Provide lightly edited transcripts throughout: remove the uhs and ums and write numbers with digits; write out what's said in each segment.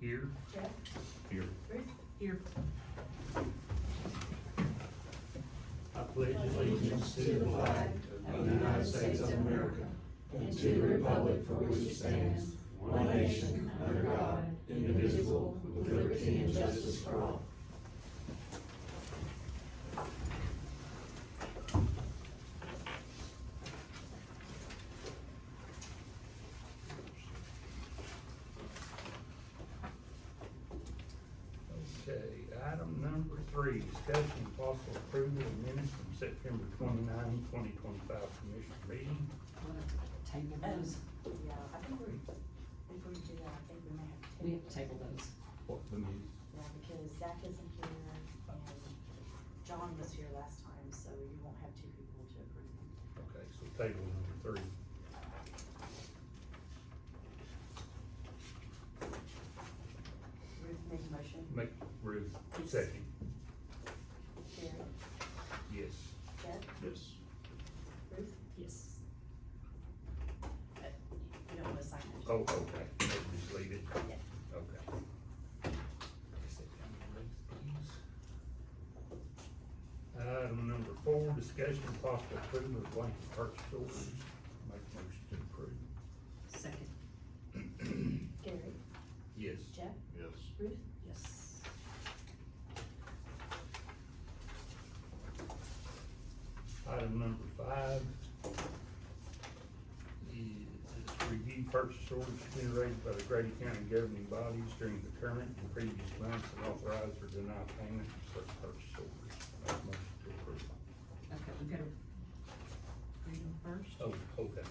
Here. Jeff? Here. Ruth? Here. I pledge Allegiance to the flag of the United States of America and to the republic for which it stands, one nation, under God, indivisible, with liberty and justice for all. Okay, item number 3, discussion and possible approval of minutes from September 29, 2025 commission meeting. Table those. Yeah, I think before we do that, I think we may have to. We have to table those. What the minutes? Yeah, because Zach isn't here and John was here last time, so you won't have two people to approve them. Okay, so table number 3. Ruth made a motion. Make Ruth Yes. second. Gary? Yes. Jeff? Yes. Ruth? Yes. You don't wanna sign it? Oh, okay, just leave it. Yeah. Okay. Item number 4, discussion and possible approval of blanket purchase orders. Make a motion to approve. Second. Gary? Yes. Jeff? Yes. Ruth? Yes. Item number 5 is review purchase orders generated by the Grady County governing bodies during the current and previous months and authorize or deny payment of such purchase orders. Make a motion to approve. Okay, we gotta read them first. Oh, okay.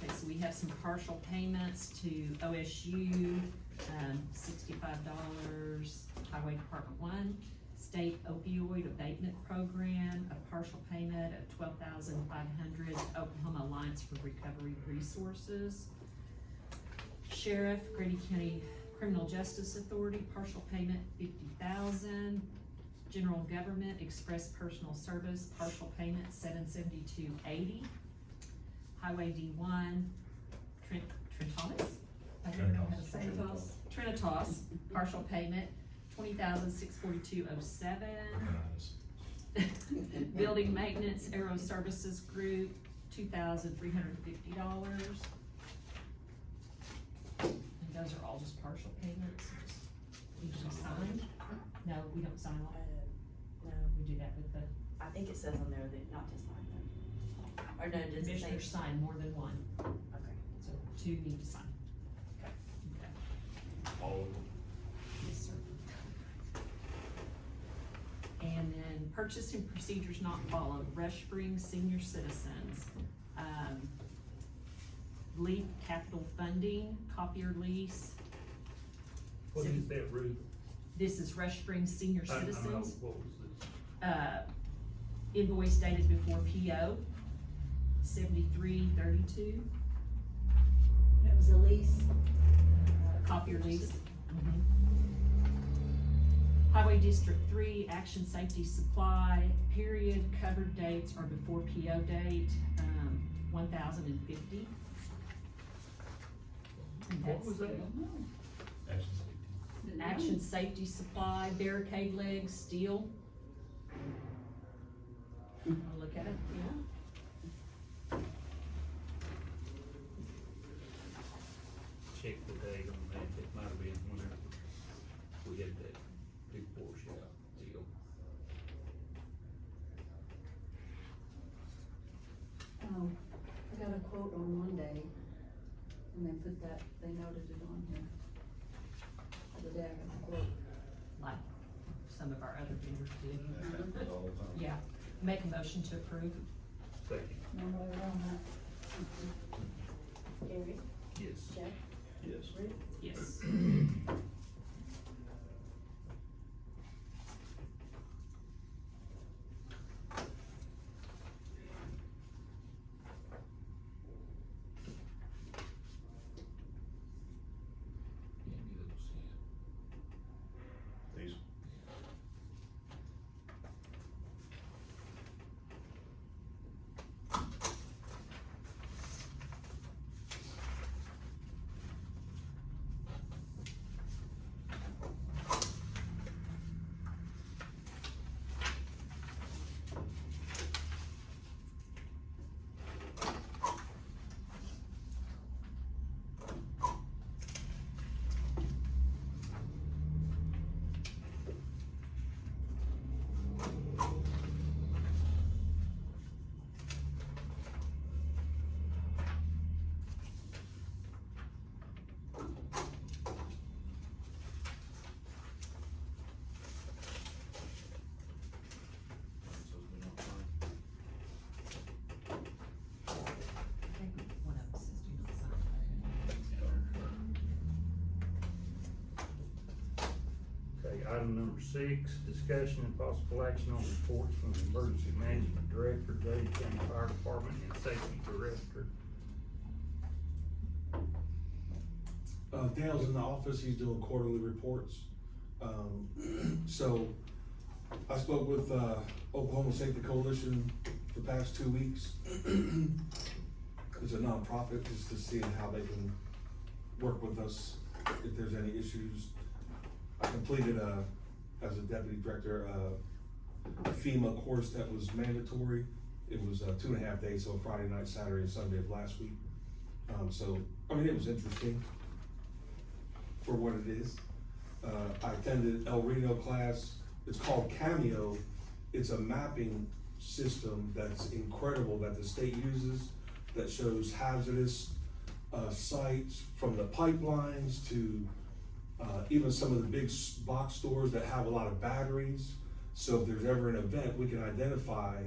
Okay, so we have some partial payments to OSU, $65, Highway Department 1, State Opioid Abatement Program, a partial payment of $12,500, Oklahoma Alliance for Recovery Resources. Sheriff, Grady County Criminal Justice Authority, partial payment $50,000. General Government Express Personal Service, partial payment $772.80. Highway D1, Trinitas? I don't know how to say it. Trinitas, partial payment $20,642.07. Building Maintenance Aero Services Group, $2,350. And those are all just partial payments, usually signed. No, we don't sign all, No, we do that with the I think it says on there that not to sign them. Or no, does it say? commissioners sign more than one, Okay. so 2 need to sign. Okay. Okay. All of them. Yes, sir. And then purchasing procedures not followed, Rush Springs Senior Citizens, LEAP Capital Funding, copier lease. What is that, Ruth? This is Rush Springs Senior I know, Citizens, what was this? invoice dated before PO, 7332, It was a lease. copier lease. Highway District 3, Action Safety Supply, period, covered dates are before PO date, 1,050. And What that's was that? Action Safety Supply, barricade legs, steel. Wanna look at it? Yeah. Check the date on that, it might have been whenever we had that big washout deal. I got a quote on Monday, and they put that, they noted it on here. The day I got the quote. Like some of our other vendors did. All the time. Yeah, make a motion to approve. Second. No way around that. Gary? Yes. Jeff? Yes. Ruth? Yes. These. Item number 6, discussion and possible action on reports from the Emergency Management Director, Grady County Fire Department, and Safety Director. Dale's in the office, he's doing quarterly reports. So I spoke with, Oklahoma Safety Coalition the past 2 weeks. It's a nonprofit, just to see how they can work with us if there's any issues. I completed as a deputy director, a FEMA course that was mandatory. It was 2.5 days, so Friday night, Saturday, and Sunday of last week. So, I mean, it was interesting for what it is. I attended El Reno class. It's called Cameo. It's a mapping system that's incredible that the state uses that shows hazardous sites from the pipelines to even some of the big box stores that have a lot of batteries. So if there's ever an event, we can identify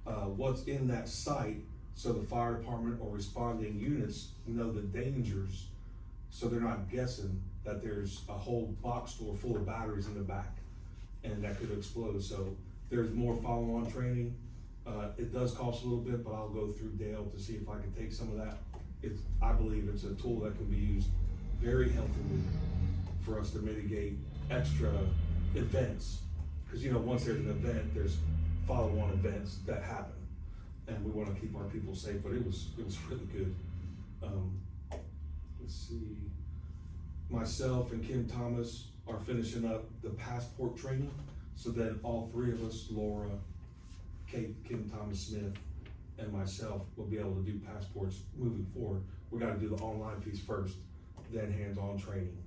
what's in that site so the fire department or responding units know the dangers, so they're not guessing that there's a whole box store full of batteries in the back and that could explode. So there's more follow-on training. It does cost a little bit, but I'll go through Dale to see if I can take some of that. I believe it's a tool that can be used very healthily for us to mitigate extra events. Cause you know, once there's an event, there's follow-on events that happen. And we wanna keep our people safe, but it was really good. Let's see. Myself and Kim Thomas are finishing up the passport training. So then all 3 of us, Laura, Kate, Kim Thomas Smith, and myself will be able to do passports moving forward. We gotta do the online piece first, then hands-on training,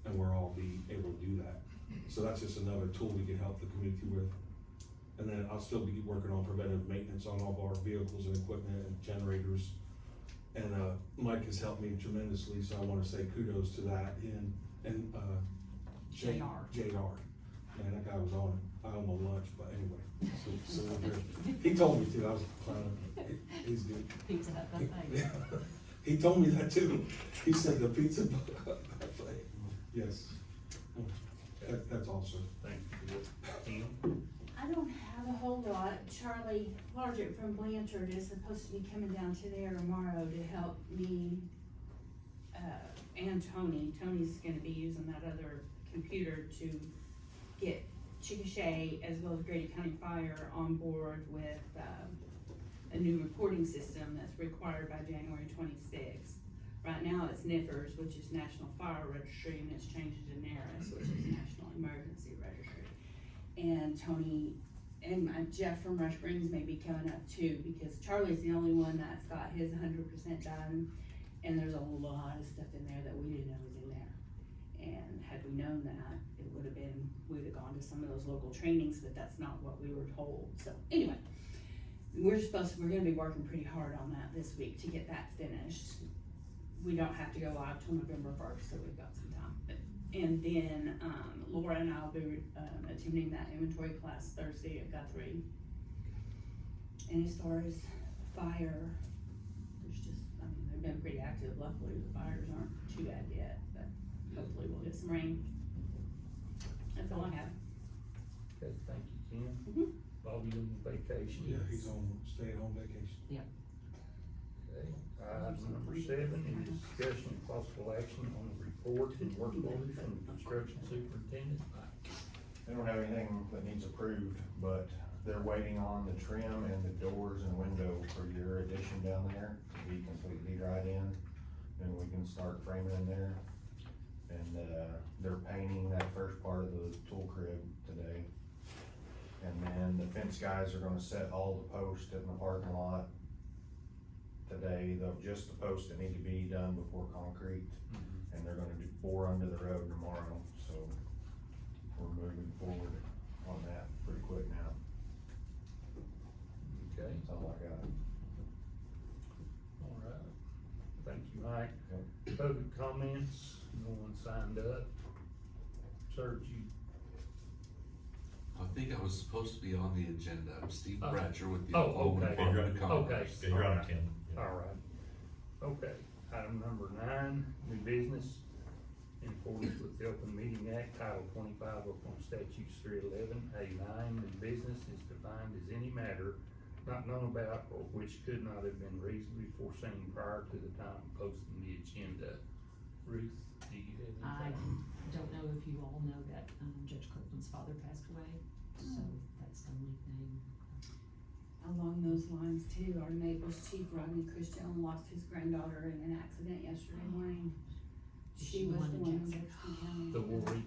and we'll all be able to do that. So that's just another tool we can help the community with. And then I'll still be working on preventive maintenance on all of our vehicles and equipment and generators. And Mike has helped me tremendously, so I wanna say kudos to that, and JR. Man, that guy was on it. I owe him a lunch, but anyway, so we're good. He told me to, I was planning, he's good. Pizza Hut buffet. He told me that too. He said the pizza buffet. Yes. That's all, sir. Thank you. Kim? I don't have a whole lot. Charlie Largent from Blanchard is supposed to be coming down today or tomorrow to help me, and Tony. Tony's gonna be using that other computer to get Chickasha as well as Grady County Fire on board with, a new reporting system that's required by January 26th. Right now it's NIFRS, which is National Fire Registry, and it's changed to NARIS, which is National Emergency Registry. And Tony and Jeff from Rush Springs may be coming up too, because Charlie's the only one that's got his 100% done, and there's a lot of stuff in there that we didn't know was in there. And had we known that, it would have been, we'd have gone to some of those local trainings, but that's not what we were told. So anyway, we're gonna be working pretty hard on that this week to get that finished. We don't have to go live till November 1st, so we've got some time. And then, Laura and I will be, attending that inventory class Thursday at Guthrie. And as far as fire, there's just, I mean, they've been pretty active. Luckily, the fires aren't too bad yet, but hopefully we'll get some rain. That's all I have. Okay, thank you, Kim. Mhm. Bobby on vacation. Yeah, he's on stay-at-home vacation. Okay, item number 7 is discussion and possible action on the report and work orders from the construction superintendent. They don't have anything that needs approved, but they're waiting on the trim and the doors and window for your addition down there to be completely dried in. Then we can start framing in there. And, they're painting that first part of the tool crib today. And then the fence guys are gonna set all the posts in the parking lot today, just the posts that need to be done before concrete. And they're gonna bore under the road tomorrow, so we're moving forward on that pretty quick now. Okay, That's all I got. all right. Thank you, Mike. Public comments, no one signed up. Sir, did you? I think I was supposed to be on the agenda. I'm Steve Oh. Bratcher with the Oh, Oklahoma okay. Department of Okay. Commerce. Yeah, you're on 10. All right. Okay, item number 9, new business. in accordance with the Open Meeting Act, Title 25, Oklahoma Statutes 311A9, and business is defined as any matter not known about or which could not have been reasonably foreseen prior to the time of posting the agenda. Ruth, do you have I anything? don't know if you all know that, Judge Kirkland's father passed away, so that's the only thing. Along those lines too, our Naples chief Rodney Christian lost his granddaughter in an accident yesterday morning. She was the one in Jefferson County. The Warwick,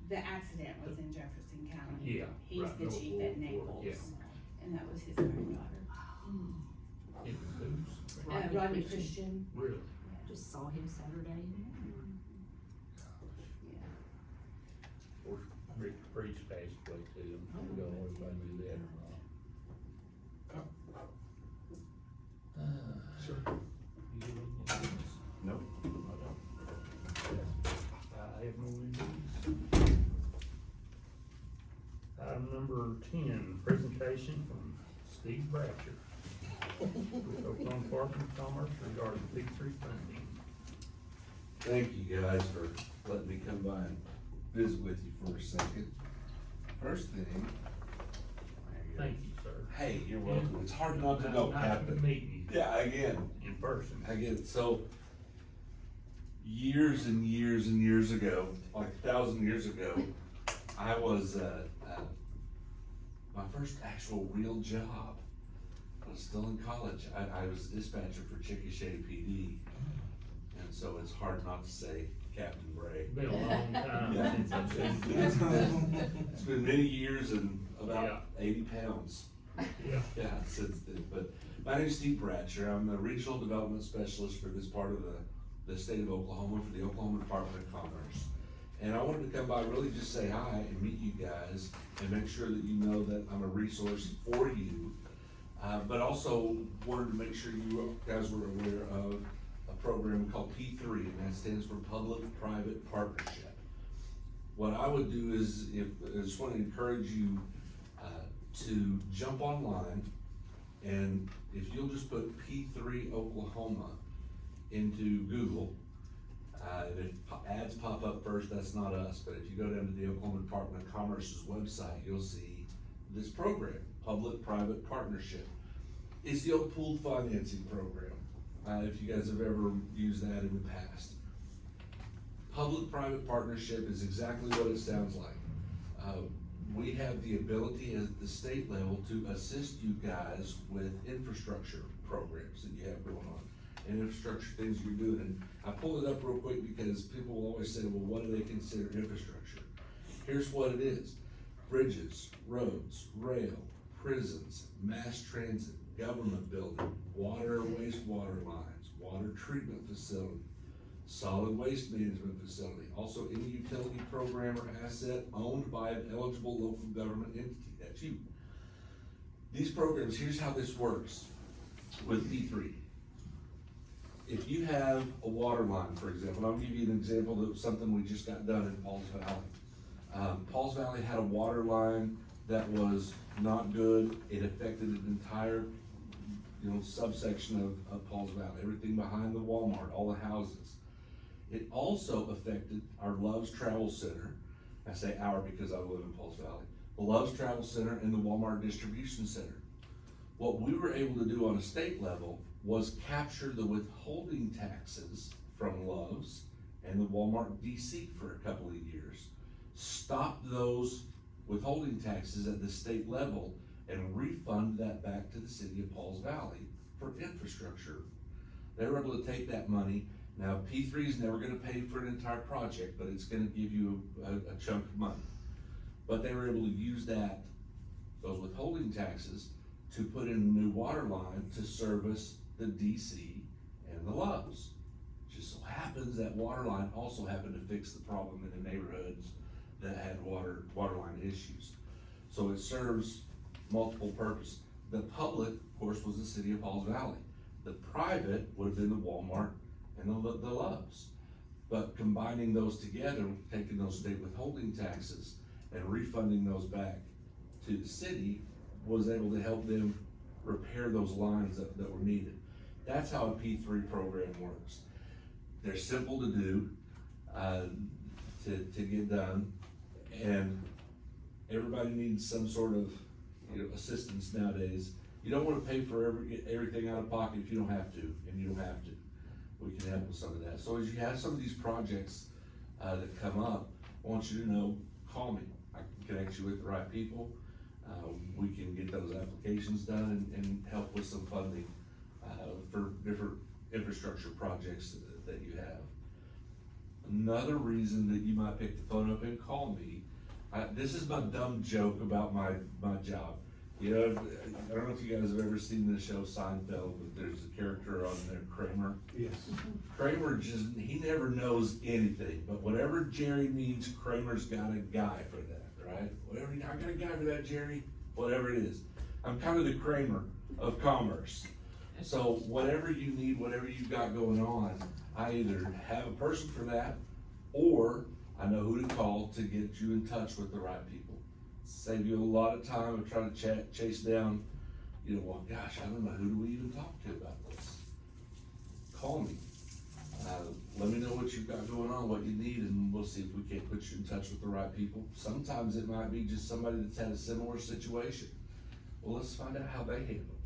The accident was in Jefferson County. yeah. He's right, the no, chief at Warwick, Naples, yeah. and that was his granddaughter. It was who's? Rodney Christian, Really? Just saw him Saturday. yeah. Of course, Rick Priest passed away too. I don't know if I knew that or not. Sure. You have any business? Nope. I have no business. Item number 10, presentation from Steve Bratcher with Oklahoma Department of Commerce regarding P3 funding. Thank you guys for letting me come by and visit with you for a second. First thing. Thank you, sir. Hey, you're welcome. It's hard not to know, Nice to Captain. meet you Yeah, again, in person. I get it. So, years and years and years ago, like 1,000 years ago, I was, my first actual real job. I was still in college. I was dispatcher for Chickasha PD. And so it's hard not to say Captain Bray. It's been a long time Yeah. since I've seen It's been many years and about 80 pounds. you. Yeah, since then, but my name's Steve Bratcher. I'm the Regional Development Specialist for this part of the state of Oklahoma for the Oklahoma Department of Commerce. And I wanted to come by, really just say hi and meet you guys and make sure that you know that I'm a resource for you. But also wanted to make sure you guys were aware of a program called P3, and that stands for Public-Private Partnership. What I would do is, I just want to encourage you to jump online, and if you'll just put P3 Oklahoma into Google, and if ads pop up first, that's not us, but if you go down to the Oklahoma Department of Commerce's website, you'll see this program, Public-Private Partnership. It's the old pooled financing program, if you guys have ever used that in the past. Public-private partnership is exactly what it sounds like. We have the ability at the state level to assist you guys with infrastructure programs that you have going on and infrastructure things you're doing. And I pulled it up real quick because people will always say, well, what do they consider infrastructure? Here's what it is: bridges, roads, rail, prisons, mass transit, government building, water or wastewater lines, water treatment facility, solid waste management facility, also any utility program or asset owned by an eligible local government entity. That's you. These programs, here's how this works with P3. If you have a water line, for example, I'll give you an example of something we just got done in Pauls Valley. Pauls Valley had a water line that was not good. It affected an entire, subsection of Pauls Valley, everything behind the Walmart, all the houses. It also affected our Love's Travel Center. I say our because I live in Pauls Valley. The Love's Travel Center and the Walmart Distribution Center. What we were able to do on a state level was capture the withholding taxes from Love's and the Walmart DC for a couple of years, stop those withholding taxes at the state level, and refund that back to the city of Pauls Valley for infrastructure. They were able to take that money. Now, P3 is never gonna pay for an entire project, but it's gonna give you a chunk of money. But they were able to use those withholding taxes to put in a new water line to service the DC and the Loves. Just so happens that water line also happened to fix the problem in the neighborhoods that had water line issues. So it serves multiple purposes. The public, of course, was the city of Pauls Valley. The private would have been the Walmart and the Loves. But combining those together, taking those state withholding taxes and refunding those back to the city, was able to help them repair those lines that were needed. That's how a P3 program works. They're simple to do. to get done. And everybody needs some sort of, assistance nowadays. You don't wanna pay for everything out of pocket if you don't have to, and you don't have to. We can help with some of that. So as you have some of these projects, that come up, I want you to know, call me. I can connect you with the right people. We can get those applications done and help with some funding, for different infrastructure projects that you have. Another reason that you might pick the phone up and call me, this is my dumb joke about my job. I don't know if you guys have ever seen the show Seinfeld, but there's a character on there, Kramer. Yes. Kramer he never knows anything, but whatever Jerry needs, Kramer's got a guy for that, right? I got a guy for that, Jerry, whatever it is. I'm kind of the Kramer of commerce. So whatever you need, whatever you've got going on, I either have a person for that, or I know who to call to get you in touch with the right people. Save you a lot of time of trying to chase down, well, gosh, I don't know, who do we even talk to about this? Call me. Let me know what you've got going on, what you need, and we'll see if we can't put you in touch with the right people. Sometimes it might be just somebody that's had a similar situation. Well, let's find out how they handled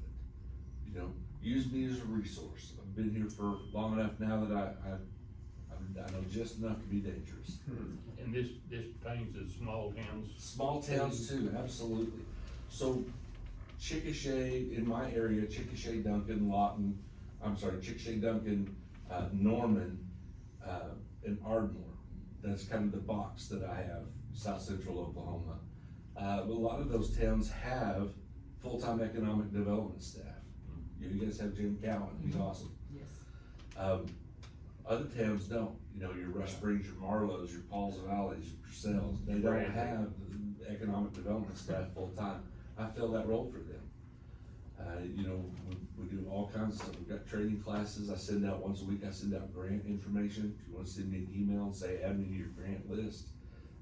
it. Use me as a resource. I've been here for long enough now that I know just enough to be dangerous. And this pertains to small towns? Small towns too, absolutely. So Chickasha, in my area, Chickasha, Duncan, Chickasha, Duncan, Norman, and Ardmore. That's kind of the box that I have, South Central Oklahoma. But a lot of those towns have full-time economic development staff. You guys have Jim Cowan, he's awesome. Yes. Other towns don't, your Rush Springs, your Marlows, your Pauls Valleys, your Purcells, they don't have the economic development staff full-time. I fill that role for them. We do all kinds of stuff. We've got training classes. I send out once a week, I send out grant information. If you wanna send me an email and say, add me to your grant list,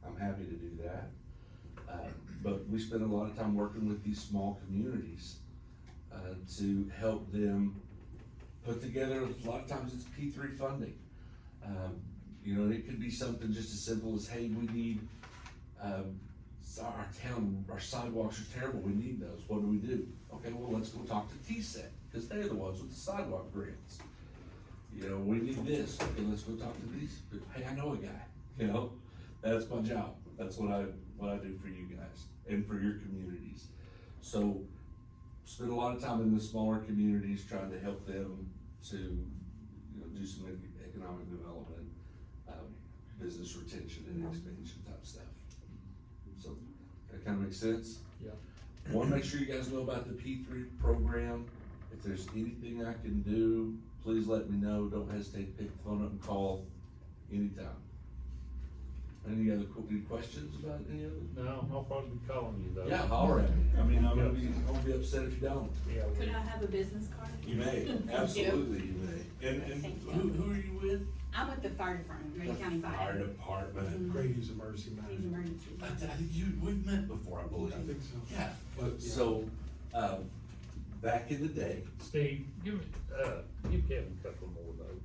I'm happy to do that. But we spend a lot of time working with these small communities, to help them put together, a lot of times it's P3 funding. It could be something just as simple as, hey, we need, our sidewalks are terrible, we need those, what do we do? Okay, well, let's go talk to TSEC, because they're the ones with the sidewalk grants. We need this, okay, let's go talk to these, hey, I know a guy, that's my job, that's what I do for you guys, and for your communities. So, spend a lot of time in the smaller communities trying to help them to, do some economic development, business retention and expansion type stuff. So, that kinda makes sense? Yeah. Wanna make sure you guys know about the P3 program. If there's anything I can do, please let me know. Don't hesitate to pick the phone up and call anytime. Any questions about any of it? No, I'll probably be calling you though. Yeah, holler at me. I'm gonna be upset if you don't. Yeah, Could I have a business card? You may, absolutely, you may. And Thank you. who are you with? I'm with the fire department, Grady County Fire Fire. department. Grady's emergency He's manager. emergency. I think we've met before, I believe. I think so. Yeah, But, yeah. so, back in the day, Steve, give Kevin a couple more of those.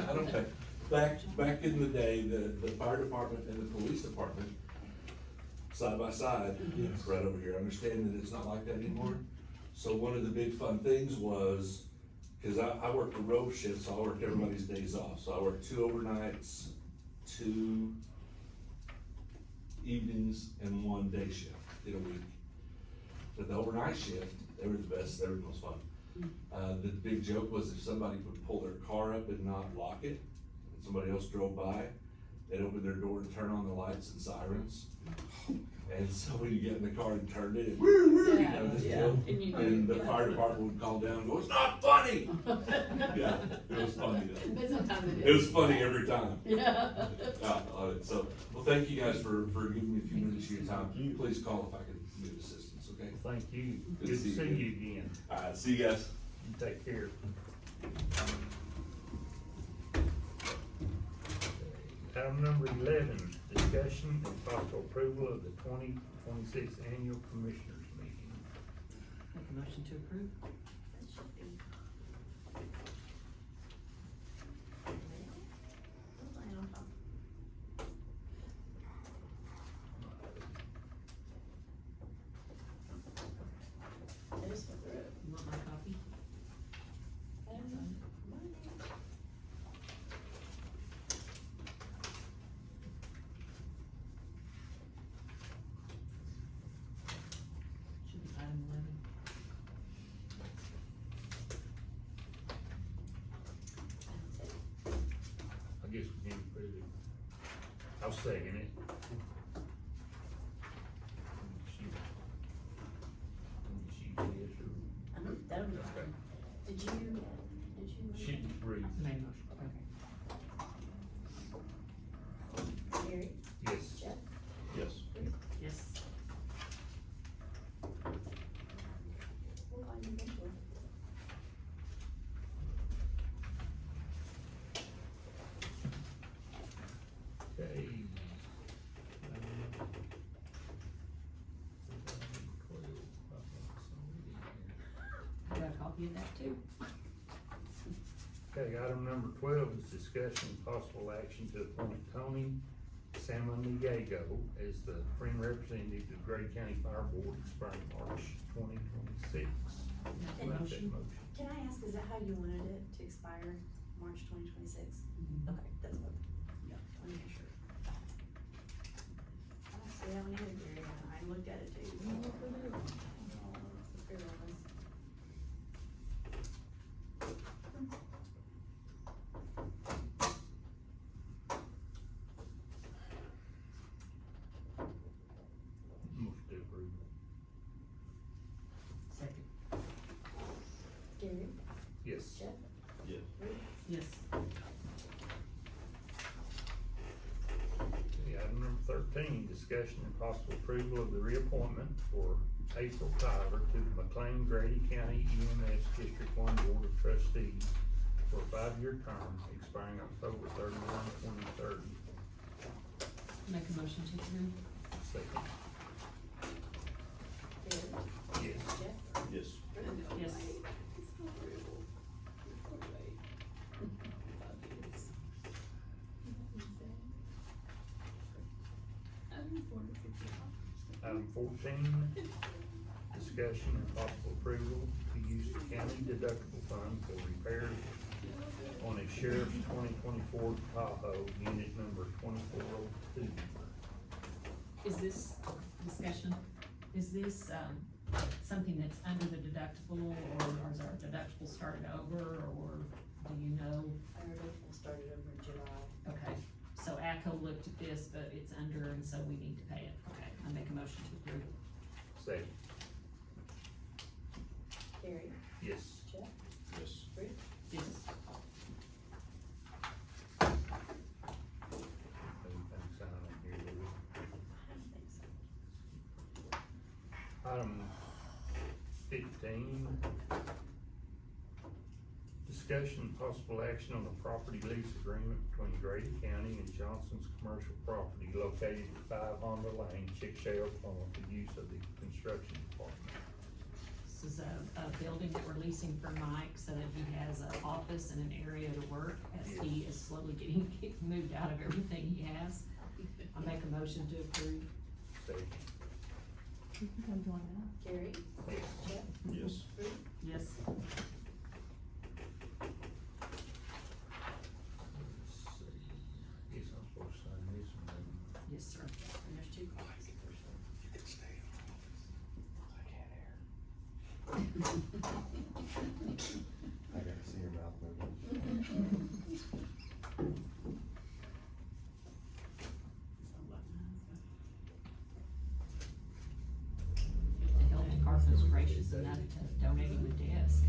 I don't pay. Back in the day, the fire department and the police department, side by side, Yes. right over here, I understand that it's not like that anymore. So one of the big fun things was, cause I worked a row shift, so I worked everybody's days off, so I worked 2 overnights, 2 evenings, and 1 day shift in a week. But the overnight shift, they were the best, they were the most fun. The big joke was if somebody would pull their car up and not lock it, and somebody else drove by, they'd open their door and turn on the lights and sirens. And so when you get in the car and turn it, this deal, and the fire department would call down and go, it's not funny! Yeah, it was funny though. But sometimes it is. It was funny every time. Yeah. I love it. So, well, thank you guys for giving me a few minutes of your time. Please call if I can need assistance, okay? Well, thank you. Good Good to to see see you. you again. Alright, see you guys. You take care. Item number 11, discussion and possible approval of the 2026 annual commissioners meeting. Make a motion to approve? second it. She did, or That'll be Okay. fine. Did you? she, Reed, Made motion, okay. Gary, yes. Jeff, Yes. Yes. we'll find you eventually. Okay. I got a copy of that too. Okay, item number 12 is discussion and possible action to appoint Tony Samaniego as the friend representative to Grady County Fire Board expiring March 2026. Make a Make that motion. Can I ask, is that how you wanted it to expire, March 2026? Okay, that's what, yeah, let me make sure. I don't see how we need it, Gary, I looked at it too. Let's be honest. Motion to approve. Second. Gary, Yes. Jeff, Yes. Ruth, Yes. Okay, item number 13, discussion and possible approval of the reappointment for April Tyler to the McLean Grady County EMS District 1 Board of Trustees for a 5-year term expiring October 31, 2030. Make a motion to approve. Second. Gary, Yes. Jeff, Yes. Ruth. Yes. Item 14, discussion and possible approval to use the county deductible fund for repairs on a sheriff's 2024 Tahoe, unit number 2402. Is this discussion, is this, something that's under the deductible, or is our deductible started over, or do you know? Our deductible started over in July. Okay, so ACO looked at this, but it's under, and so we need to pay it. Okay, I make a motion to approve. Second. Gary, Yes. Jeff, Yes. Ruth, Yes. Anything sign on here, Lou? I don't think so. Item 15, discussion and possible action on the property lease agreement between Grady County and Johnson's Commercial Property located at 5 Honda Lane, Chickasha, Oklahoma, for use of the construction department. This is a building that we're leasing for Mike so that he has an office and an area to work as he is slowly getting moved out of everything he has. I make a motion to approve. Second. You can come join us. Gary, Yes. Jeff, Yes. Ruth, Yes. Let's see. Guess I'm supposed to sign this one. Yes, sir. and there's 2 copies. You can stay in I gotta see your mouth moving. The health department was gracious enough to donate him a desk.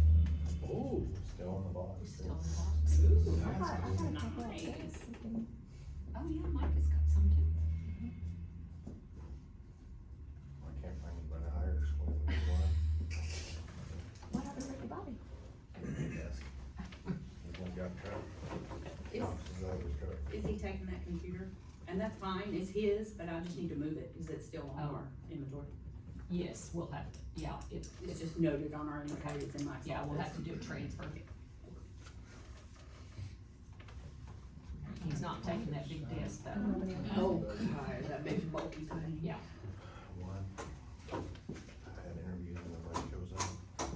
Oh. Still in the box. He's still in the box. Nice. Oh, yeah, Mike has got some too. I can't find anybody higher school than you What happened to Ricky Bobby? Yes. He's gonna got a truck. Is, Boxes out of his truck. is he taking that computer? And that's fine, it's his, but I just need to move it, is it still on our inventory? Yes, we'll have to, yeah, It's just noted on our inventory, it's in Mike's office. yeah, we'll have to do a transfer. He's not taking that big desk though. Oh, God, that big bulky thing. Yeah. One. I had interviews and nobody shows up.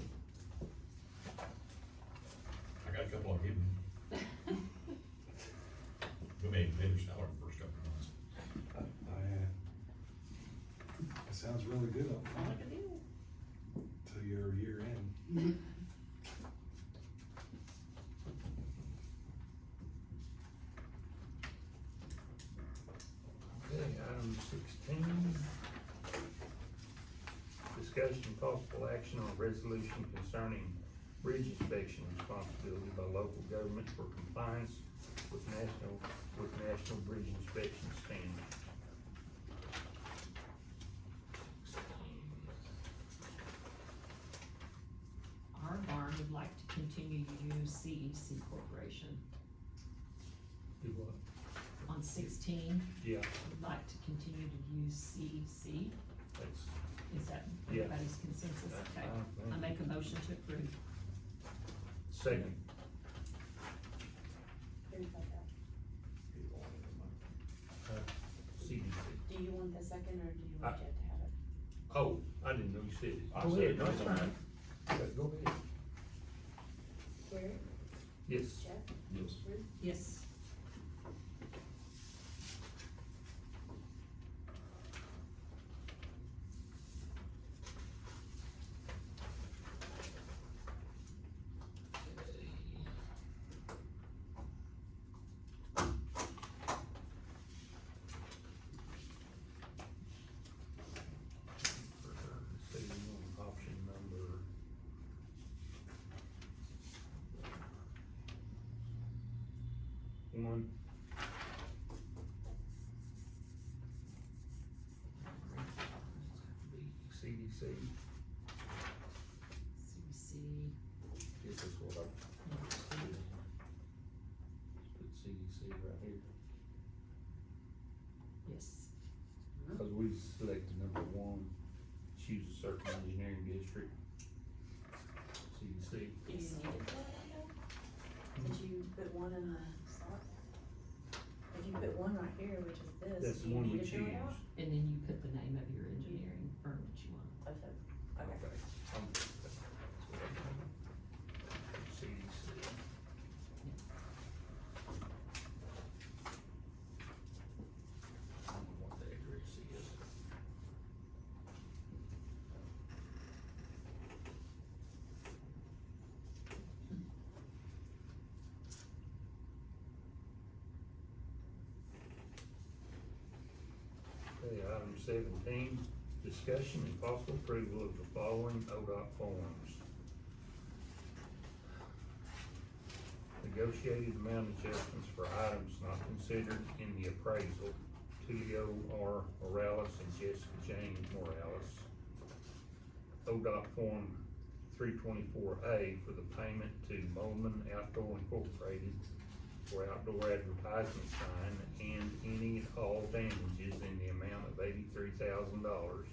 I got a couple of hidden. We made finish now our first couple of months. It sounds really good up front till your year end. discussion and possible action on a resolution concerning bridge inspection responsibility by local government for compliance with national bridge inspection standards. Our barn would like to continue to use CEC Corporation. Do what? On 16, Yeah, would like to continue to use CEC. that's, Is that Yeah. everybody's consensus? That's Okay. fine. I make a motion to approve. second. Who's got that? CDC. Do you want the second, or do you want I- Jeff to have it? Oh, I didn't know you said it. I Go said ahead, no, it. it's fine. Yeah, go ahead. Gary, Yes. Jeff, Yes. Ruth? Yes. See, option number. One. CDC, CEC. this is what I. Put CDC right here, Yes. cause we selected number one, choose a certain engineering district. CDC. Do you need it for that though? Did you put one in the slot? If you put one right here, which is this, That's do the you one we need to fill it choose. out? And then you put the name of your engineering firm that you want. Okay. CDC. I don't know what the address is. Okay, item 17, discussion and possible approval of the following ODOT forms. Negotiated amount adjustments for items not considered in the appraisal, Tulio R. Morales and Jessica Jane Morales. ODOT Form 324A for the payment to Molman Outdoor Incorporated for outdoor advertisement sign and any and all damages in the amount of $83,000.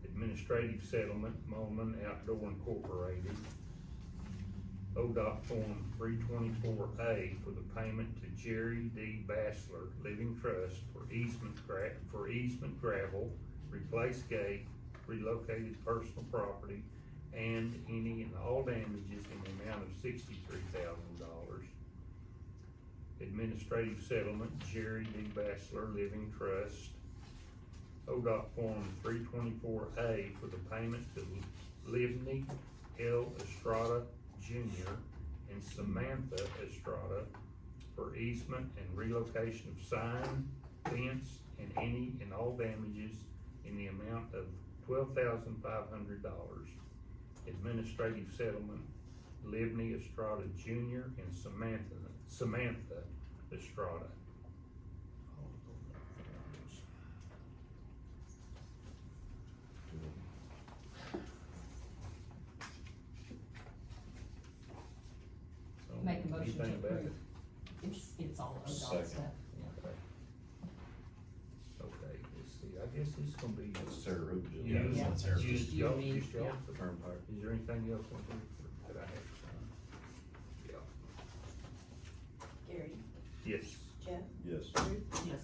Administrative settlement, Molman Outdoor Incorporated. ODOT Form 324A for the payment to Jerry D. Bassler, Living Trust for easement gravel, replace gate, relocated personal property, and any and all damages in the amount of $63,000. Administrative settlement, Jerry D. Bassler, Living Trust. ODOT Form 324A for the payment to Livney L. Estrada Jr. and Samantha Estrada for easement and relocation of sign, fence, and any and all damages in the amount of $12,500. Administrative settlement, Livney Estrada Jr. and Samantha Estrada. So, Make a motion to anything about approve. it? It's all ODOT Second. stuff. Yeah. Okay, let's see, I guess this is gonna be. That's Sarah Road. Yeah, Yeah. that's Sarah. Just you y'all- and me, just y'all. yeah. Turnpike. Is there anything else on here that I have to sign? Yeah. Gary, Yes. Jeff, Yes. Ruth? Yes.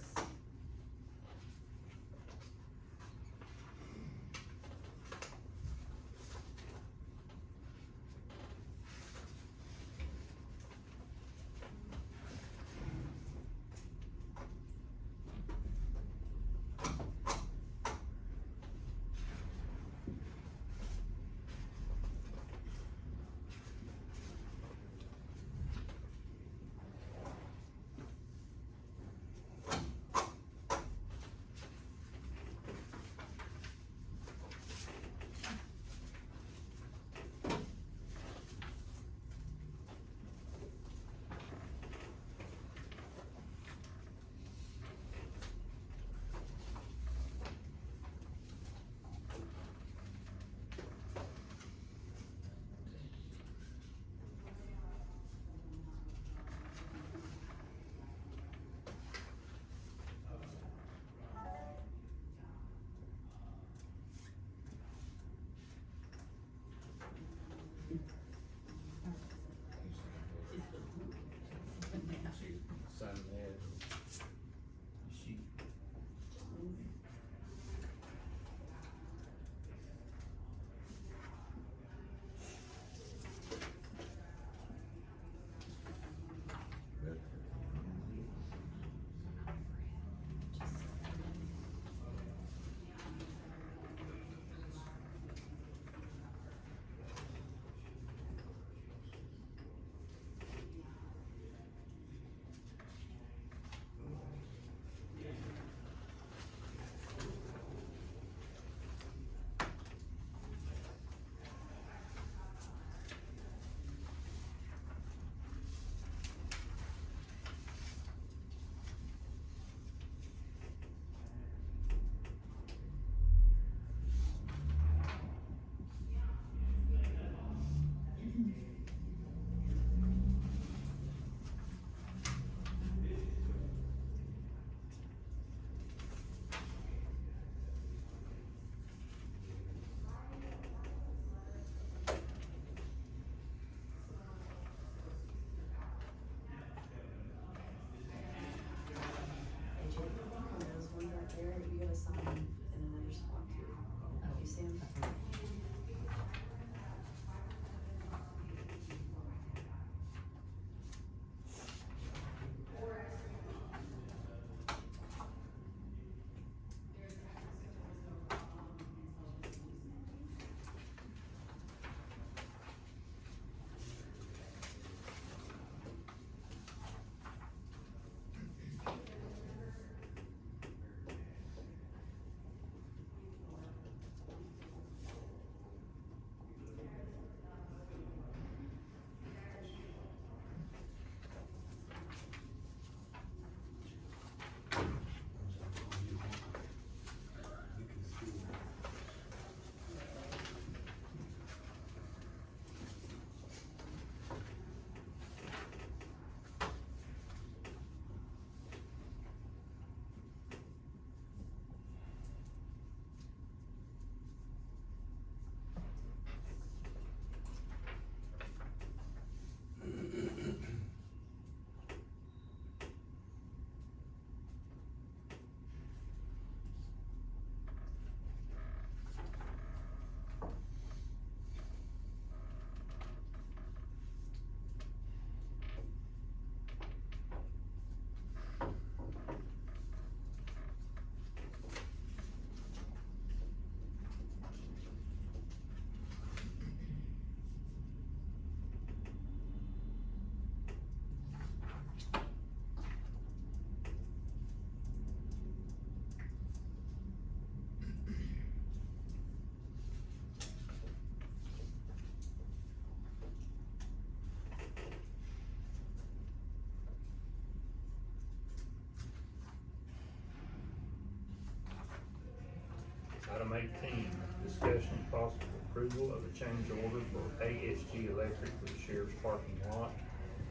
possible approval of a change order for ASG Electric for the sheriff's parking lot.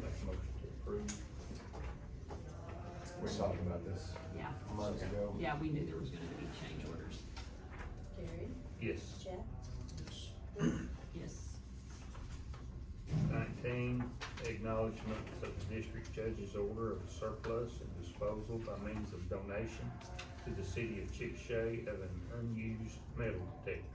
Make a motion to approve. We talked about this Yeah. months ago. Yeah, we knew there was gonna be change orders. Gary, Yes. Jeff, Yes. 19, acknowledgement of the district judge's order of surplus and disposal by means of donation to the city of Chickasha of an unused metal detector.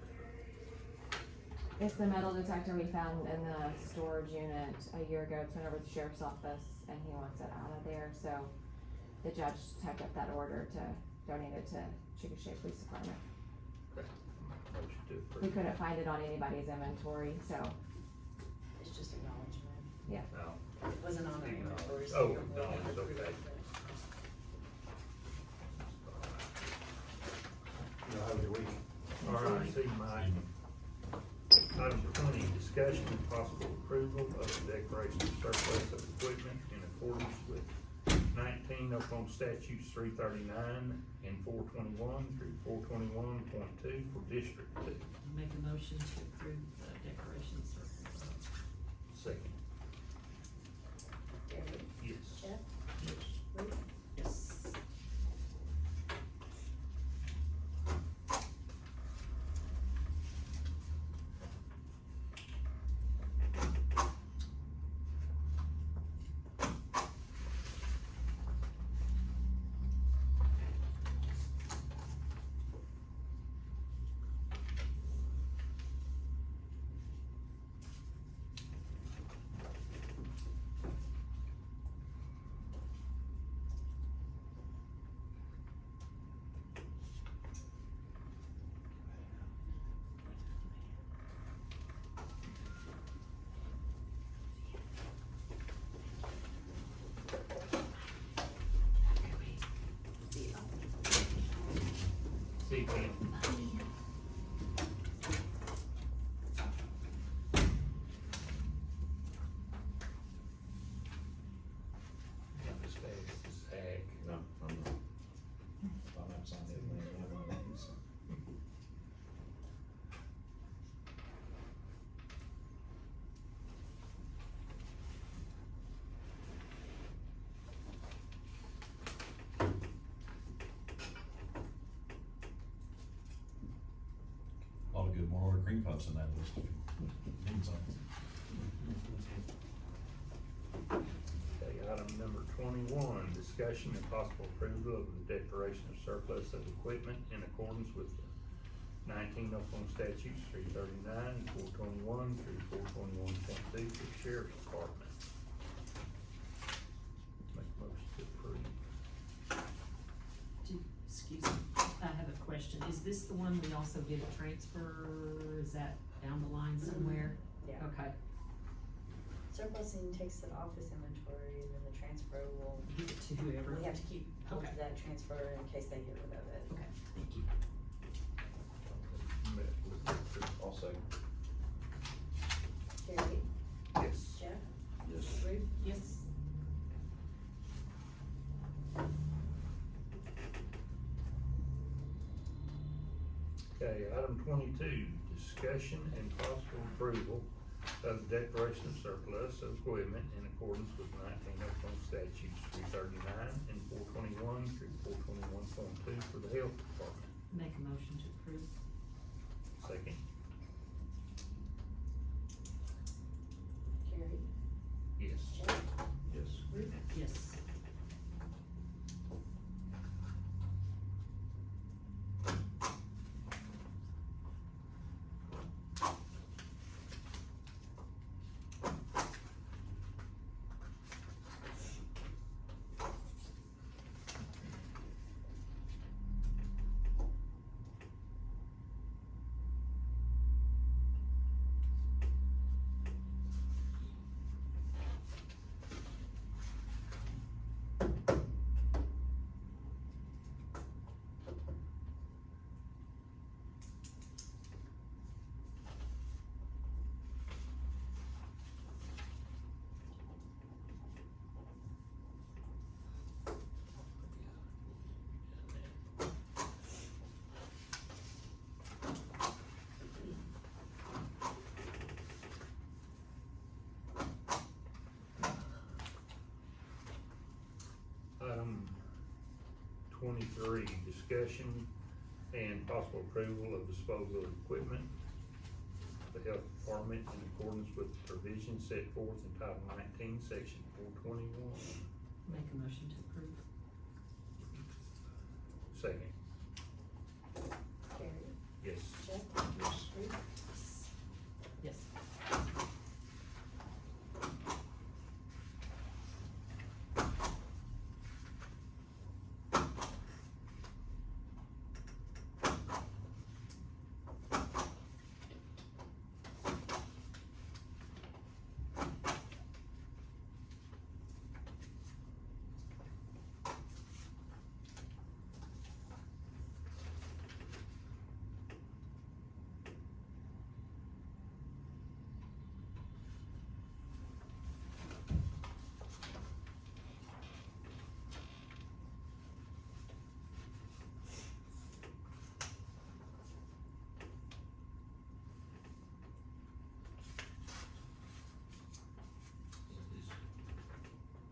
It's the metal detector we found in the storage unit a year ago. It's went over to the sheriff's office and he wants it out of there, so the judge typed up that order to donate it to Chickasha Police Department. Motion to We approve. couldn't find it on anybody's inventory, so, it's just acknowledgement. No. It wasn't on our inventory. so Oh, we don't really have to acknowledged, approve okay. it, You'll have your week. All right, see, Mike. Item 20, discussion and possible approval of the declaration of surplus of equipment in accordance with 19 Oklahoma statutes 339 and 421 through 421.2 for District 2. Make a motion to approve the declaration of surplus. Second. Gary, Yes. Jeff, Yes. Ruth, Yes. See, Ken. Not as bad as Zach. No, I'm not. I'm not signing it. A lot of good more cream puffs in that list. If you need something. Okay, item number 21, discussion and possible approval of the declaration of surplus of equipment in accordance with 19 Oklahoma statutes 339 and 421 through 421.2 for the sheriff's department. Make a motion to approve. Excuse me, I have a question. Is this the one we also did a transfer? Is that down the line somewhere? yeah. Okay, Surplusing takes the office inventory and then the transfer will, give it to whoever. we have to keep hold of Okay. that transfer in case they get rid of it. Okay, thank you. Met with the- I'll second. Gary, Yes. Jeff, Yes. Ruth, Yes. Okay, item 22, discussion and possible approval of the declaration of surplus of equipment in accordance with 19 Oklahoma statutes 339 and 421 through 421.2 for the health department. Make a motion to approve. Second. Gary, Yes. Jeff, Yes. Ruth, Yes. 23, discussion and possible approval of disposal of equipment of the health department in accordance with provisions set forth in Title 19, Section 421. Make a motion to approve. Second. Gary, Yes. Jeff, Yes. Ruth, Yes.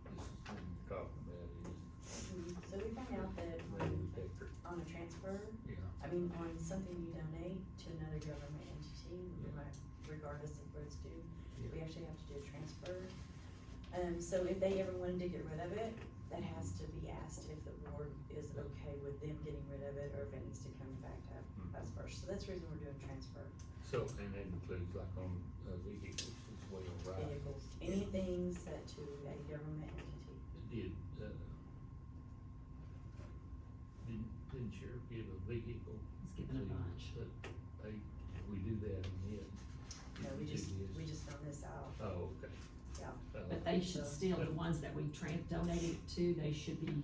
This is what you're talking about, so we found out that detector. on a transfer, Yeah. I mean, on something you donate to another government entity, regardless of where it's due, we actually have to do a transfer. So if they ever wanted to get rid of it, that has to be asked if the board is okay with them getting rid of it, or if it needs to come back to us first. So that's the reason we're doing transfer So, and that includes like on vehicles as well, right? vehicles, anything set to a government entity. Didn't sheriff give a vehicle? He's given a bunch. But they, we do that in it. No, we just found this out, Oh, okay. yeah. But they should still, the ones that we donated it to, they should be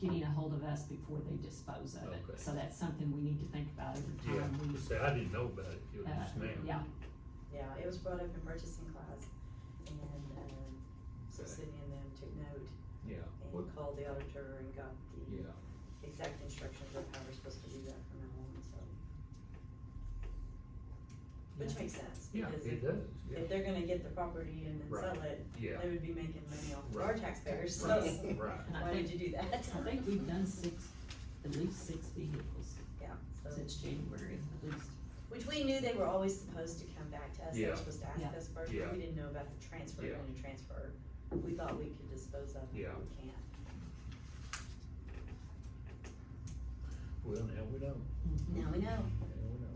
getting a hold of us before they dispose of it. Okay. So that's something we need to think about every Yeah, time we, see, I didn't know about it till just now. yeah. Yeah, it was brought up in purchasing class, and, so Okay. Sydney and them took note Yeah, and what, called the auditor and got the yeah, exact instructions of how we're supposed to do that from now on, so. Which makes sense, yeah, because it does, yeah. if they're gonna get the property and then Right. sell it, Yeah. they would be making money off of our Right. taxpayers, so Right, right. And I why would think- you do that? I think we've done at least six vehicles Yeah, so, since January, at least. which we knew they were always supposed to come back to us, they Yeah. were supposed to ask Yeah. us first, Yeah. but we didn't know about the transfer, Yeah. when you transfer. We thought we could dispose of it, Yeah. but we can't. Well, now we know, Now we know. now we know.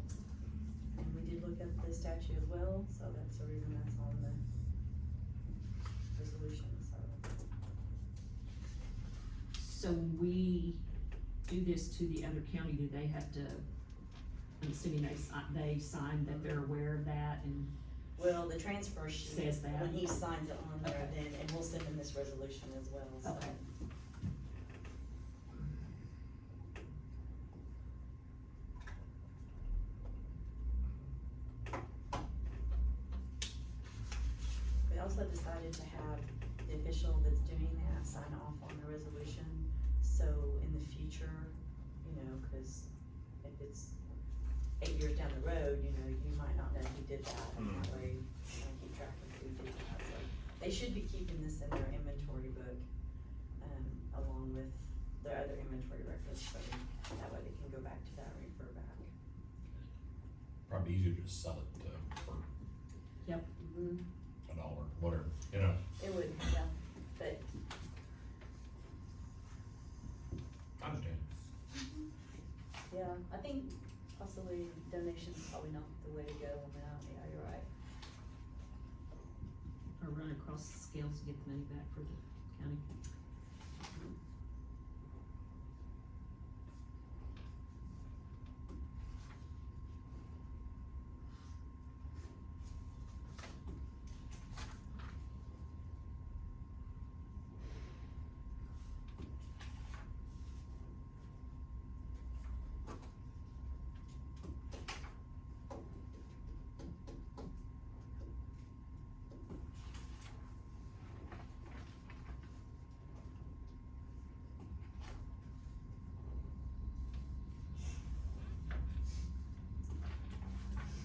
And we did look up the statute as well, so that's the reason that's on the resolution, so. So when we do this to the other county, do they have to, I'm assuming they sign that they're aware of that and, Well, the transfer sheet, Says that. when he signs it on there, Okay. then, and we'll send him this resolution as well, so. Okay. We also decided to have the official that's doing that sign off on the resolution, so in the future, you know, cause if it's 8 years down the road, you know, you might not know who did that, and that way, you know, keep track of who did that, so. They should be keeping this in their inventory book, along with their other inventory records, so that way they can go back to that and refer back. Probably easier to just sell it for Mm-hmm. $1, whatever, you know. It would, yeah, but I understand. yeah, I think possibly donation's probably not the way to go on that, yeah, you're right. or run across the scales to get the money back for the county.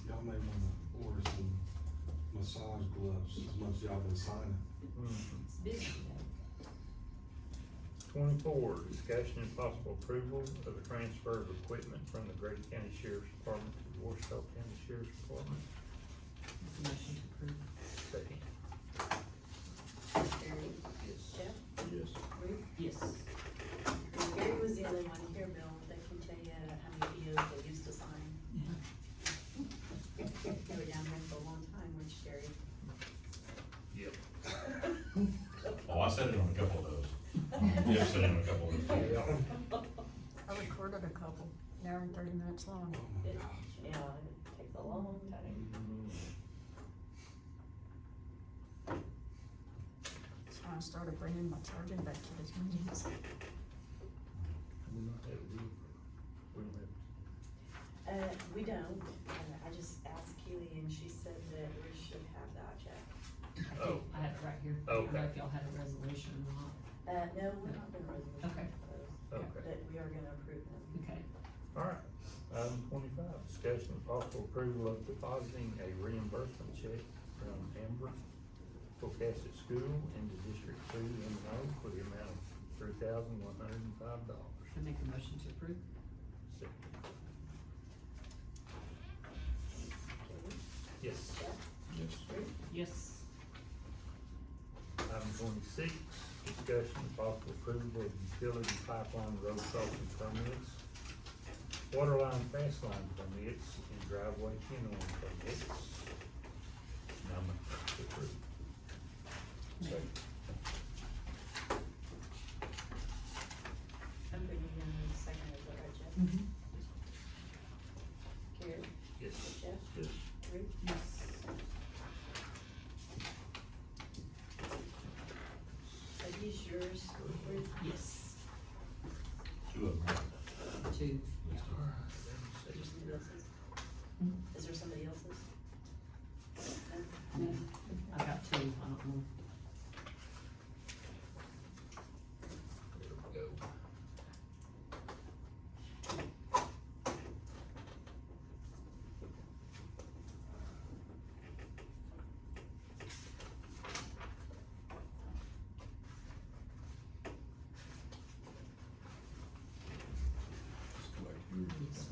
Y'all may wanna order some massage gloves, as much as y'all been signing. It's busy today. 24, discussion and possible approval of a transfer of equipment from the Grady County Sheriff's Department to the Warsaw County Sheriff's Department. Make a motion to approve. Second. Gary, Yes. Jeff, Yes. Ruth. Yes. Gary was the only one here, Bill, that can tell you how many POs they used to sign. You were down there for a long time, weren't you, Gary? Yep. Oh, I said it on a couple of those. Yeah, I said it on a couple of those. Yeah. I recorded a couple, an hour and 30 minutes long. It, yeah, it takes a long time. So I started bringing my charging back to these meetings. We don't have, we don't have. We don't, I just asked Keely and she said that we should have that check. Oh. I have it right here. I don't know Okay. if y'all had a resolution or not. No, we're not gonna resolution Okay. those, Okay. but we are gonna approve them. Okay. Alright, item 25, discussion and possible approval of depositing a reimbursement check from Amber Pocasset School into District 2 M&O for the amount of $3,105. I make a motion to approve. Second. Keely, Yes. Jeff, Yes. Ruth, Yes. Item 26, discussion and possible approval of utility pipeline road crossing permits, water line fast line permits, and driveway kennel permits. Now, I'm to approve. Second. I'm bringing in the second, is that right, Jeff? Mm-hmm. Gary, Yes. Jeff? Yes. Ruth, Yes. are these yours, Ruth? Yes. Two of them, right? Two. Is there somebody else's? Hmm? Is there somebody else's? No? No. I got two, I don't know. There we go. Let's go back to yours.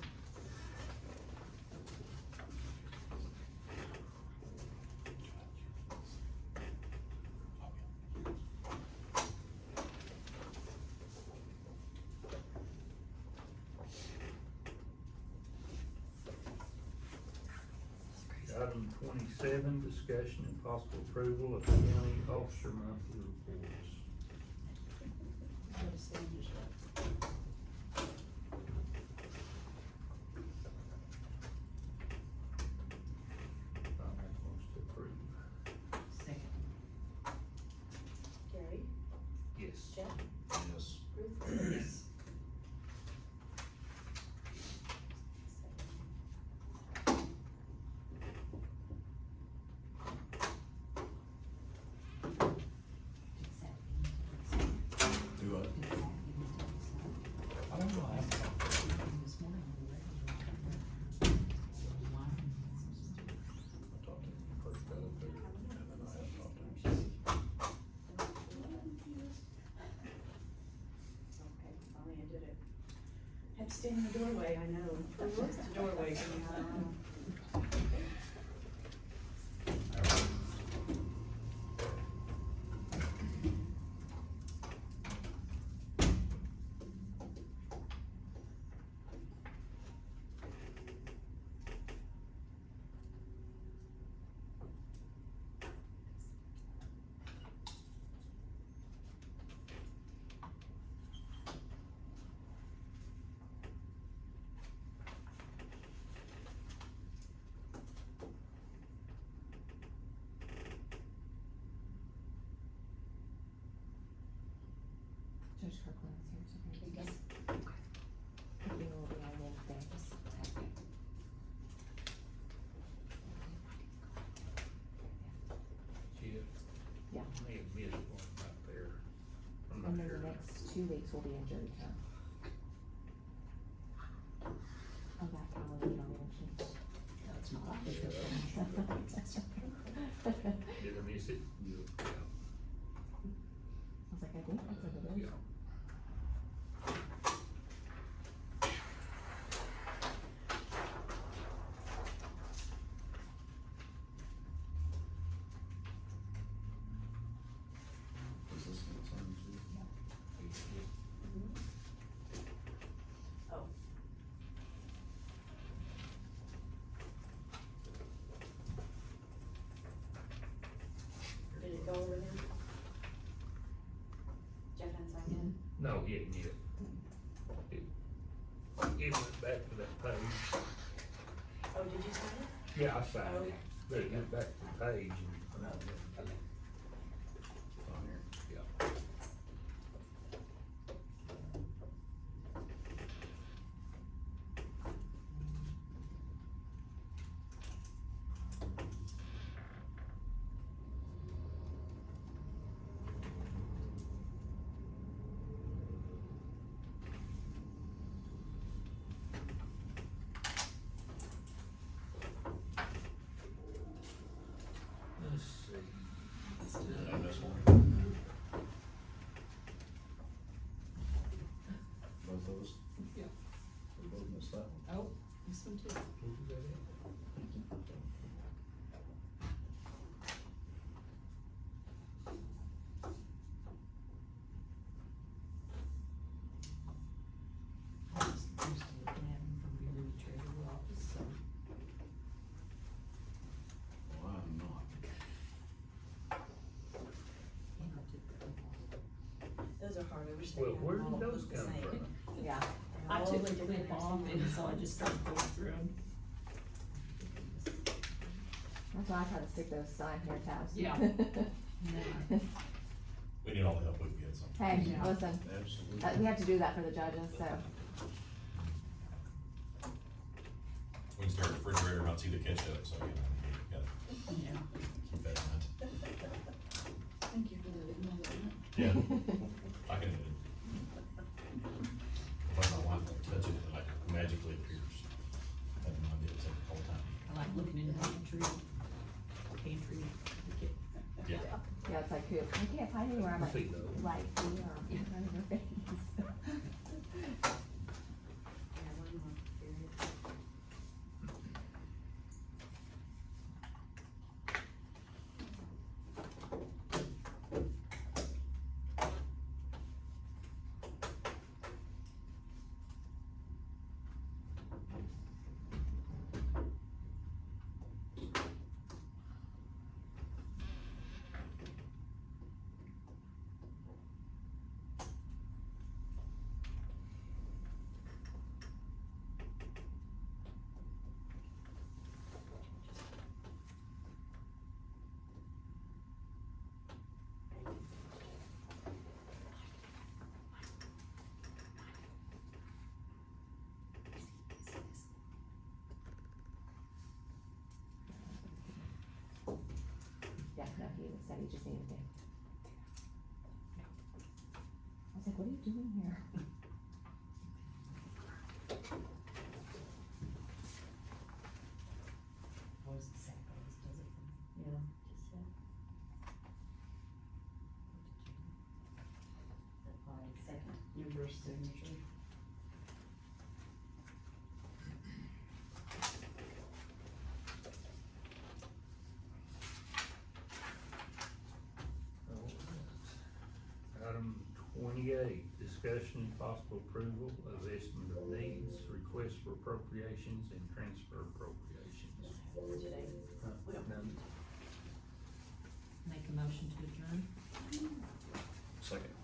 Item 27, discussion and possible approval of county officer monthly reports. Go to Sandy's, Jeff. I'll make a motion to approve. Second. Gary, Yes. Jeff, Yes. Ruth? Yes. Do what? I don't know. I haven't talked to him. This morning, we were I talked to him when he first got up there, and then I haven't talked to him since. Okay, finally I did it. Had to stand in the doorway, I know. What's the doorway coming out? I don't know. Judge Kirkland's here, so Okay, maybe go. just. He will be on Wednesday, just tap it. Jeff? Yeah. May have missed one right there. I'm And not then sure. the next 2 weeks will be in jury term. Oh, that calendar don't even change. That's not. Did I miss it? Yeah. I was like, I think that's what it is. Yeah. got that signed in? No, he hadn't yet. It went back to that page. Oh, did you sign it? Yeah, I signed Oh, it, okay. but it went back to the page and. On here. Yeah. Let's see. And this one. Both of us? Yeah. We both missed that one. Oh, this one too. Who's that at? I was used to looking at them from being in the treasury office, so. Well, I'm not. And I took that one off. Those are hard, I wish they Well, had where them all did those look the come same. from? Yeah, They're I all took the different clip off nursing and homes. so I just started going through them. that's why I try to stick those sign here tabs. Yeah. We need all the help we can get, so. Hey, Yeah. listen, Absolutely. we have to do that for the judges, so. We can start the refrigerator and not see the ketchup, so, you gotta Yeah. keep that in mind. Thank you for letting me know that. Yeah. I can, when my wife will touch it, it like magically appears. I have no idea what's in it all the time. I like looking in the pantry. Yeah. Yeah, it's like, poop. I can't find anywhere, I'm like, See those? right here, in front of her face. Yeah, one more period. Yeah, no, he even said he just needed to. I was like, what are you doing here? Always the same place, does it? Yeah, just that. Alright, second. Your signature. Item 28, discussion and possible approval of estimate of needs, request for appropriations and transfer appropriations. For today. We don't- None. Make a motion to adjourn. Second.